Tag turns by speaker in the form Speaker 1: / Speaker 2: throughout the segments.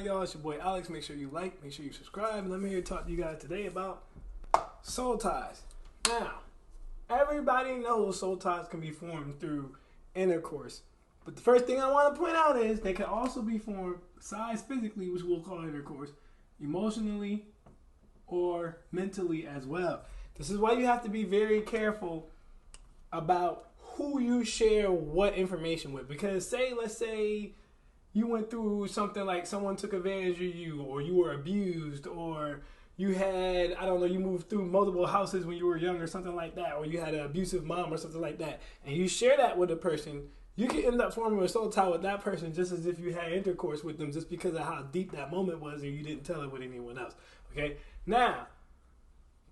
Speaker 1: on, y'all? It's your boy Alex. Make sure you like, make sure you subscribe. And I'm here to talk to you guys today about soul ties. Now, everybody knows soul ties can be formed through intercourse. But the first thing I want to point out is they can also be formed, besides physically, which we'll call intercourse, emotionally or mentally as well. This is why you have to be very careful about who you share what information with. Because let's say you went through something like someone took advantage of you, or you were abused, or you had, I don't know, you moved through multiple houses when you were young or something like that, or you had an abusive mom or something like that, and you share that with a person, you can end up forming a soul tie with that person just as if you had intercourse with them just because of how deep that moment was and you didn't tell it with anyone else. Okay? Now,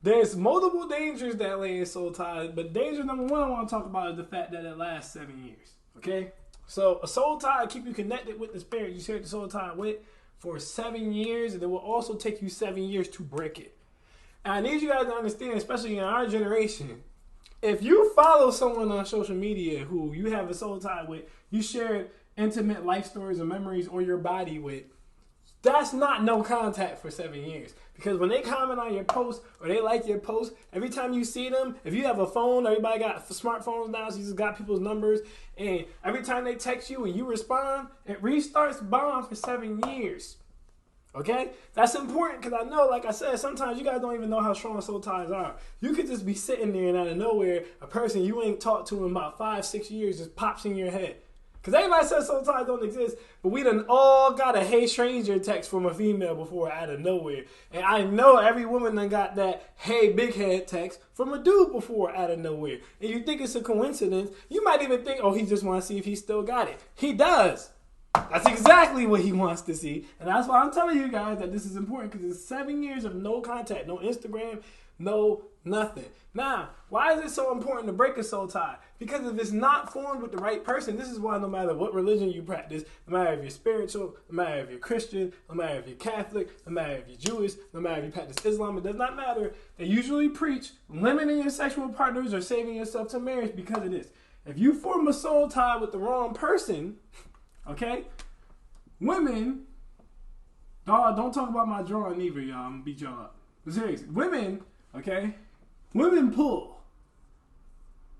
Speaker 1: there's multiple dangers that lay in soul ties, but danger number one I want to talk about is the fact that it lasts 7 years. Okay? So a soul tie keep you connected with the spirit you shared the soul tie with for 7 years, and it will also take you 7 years to break it. And I need you guys to understand, especially in our generation, if you follow someone on social media who you have a soul tie with, you share intimate life stories and memories or your body with, that's not no contact for 7 years. Because when they comment on your post or they like your post, every time you see them, if you have a phone, everybody got smartphones now, so you just got people's numbers, and every time they text you and you respond, it restarts bond for 7 years. Okay? That's important because I know, like I said, sometimes you guys don't even know how strong soul ties are. You could just be sitting there and out of nowhere, a person you ain't talked to in about 5-6 years just pops in your head. Because everybody says soul ties don't exist, but we done all got a hey stranger text from a female before out of nowhere. And I know every woman done got that hey big head text from a dude before out of nowhere. And you think it's a coincidence, you might even think, oh, he just wants to see if he still got it. He does. That's exactly what he wants to see. And that's why I'm telling you guys that this is important, because it's 7 years of no contact, no Instagram, no nothing. Now, why is it so important to break a soul tie? Because if it's not formed with the right person, this is why no matter what religion you practice, no matter if you're spiritual, no matter if you're Christian, no matter if you're Catholic, no matter if you're Jewish, no matter if you practice Islam, it does not matter. They usually preach limiting your sexual partners or saving yourself to marriage because of this. If you form a soul tie with the wrong person, okay, women, don't talk about my drawing either, y'all. I'm gonna beat y'all up. But seriously, women, okay, women pull,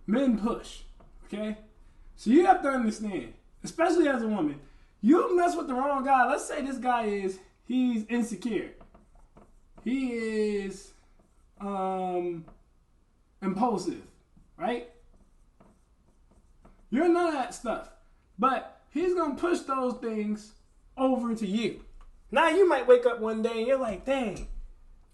Speaker 1: men push, okay? So you have to understand, especially as a woman, you mess with the wrong guy. Let's say this guy he's insecure. He is impulsive, right? You're none of that stuff. But he's going to push those things over to you. Now you might wake up one day and you're like, dang,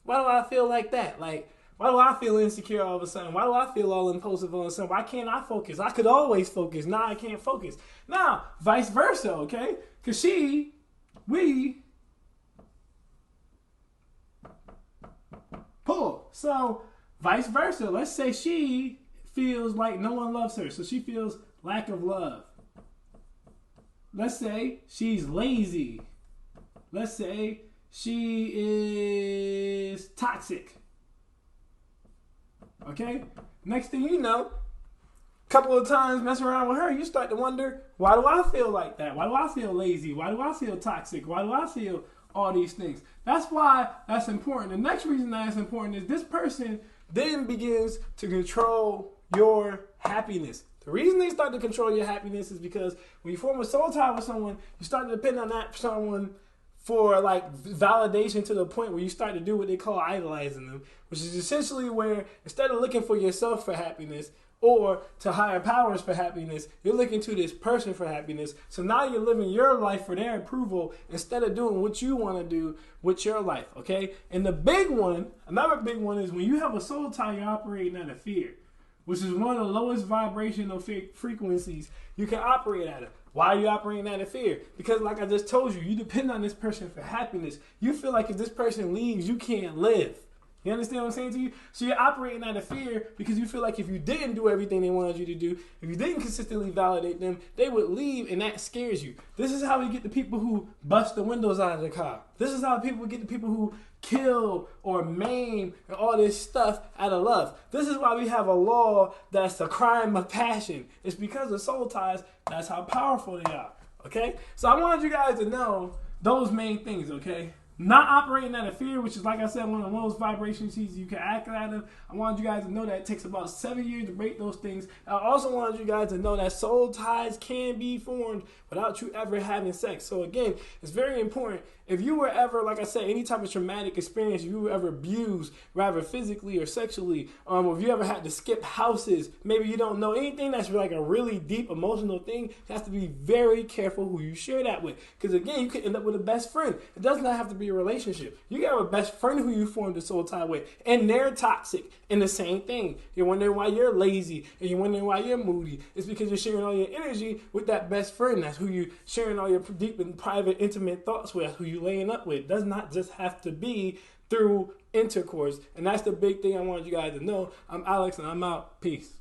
Speaker 1: why do I feel like that? Like, why do I feel insecure all of a sudden? Why do I feel all impulsive all of a sudden? Why can't I focus? I could always focus. Now I can't focus. Now, vice versa, okay? Because we pull. So, vice versa. Let's say she feels like no one loves her. So she feels lack of love. Let's say she's lazy. Let's say she is toxic. Okay? Next thing you know, a couple of times messing around with her, you start to wonder, why do I feel like that? Why do I feel lazy? Why do I feel toxic? Why do I feel all these things? That's why that's important. The next reason that's important is this person then begins to control your happiness. The reason they start to control your happiness is because when you form a soul tie with someone, you start to depend on that someone for like validation to the point where you start to do what they call idolizing them, which is essentially where instead of looking for yourself for happiness or to higher powers for happiness, you're looking to this person for happiness. So now you're living your life for their approval instead of doing what you want to do with your life, okay? And the big one, another big one is when you have a soul tie, you're operating out of fear, which is one of the lowest vibrational frequencies you can operate at. Why are you operating out of fear? Because like I just told you, you depend on this person for happiness. You feel like if this person leaves, you can't live. You understand what I'm saying to you? So you're operating out of fear because you feel like if you didn't do everything they wanted you to do, if you didn't consistently validate them, they would leave, and that scares you. This is how we get the people who bust the windows out of the car. This is how people get the people who kill or maim and all this stuff out of love. This is why we have a law that's a crime of passion. It's because of soul ties. That's how powerful they are. Okay? So I wanted you guys to know those main things, okay? Not operating out of fear, which is, like I said, one of those vibration sheets you can act out of. I wanted you guys to know that it takes about 7 years to break those things. I also wanted you guys to know that soul ties can be formed without you ever having sex. So again, it's very important. If you were ever, like I said, any type of traumatic experience, if you were ever abused, rather physically or sexually, if you ever had to skip houses, maybe you don't know anything that's like a really deep emotional thing, you have to be very careful who you share that with. Because again, you could end up with a best friend. It does not have to be a relationship. You can have a best friend who you formed a soul tie with, and they're toxic. And the same thing. You're wondering why you're lazy, and you're wondering why you're moody. It's because you're sharing all your energy with that best friend. That's who you're sharing all your deep and private, intimate thoughts with, who you laying up with. It does not just have to be through intercourse. And that's the big thing I wanted you guys to know. I'm Alex, and I'm out. Peace.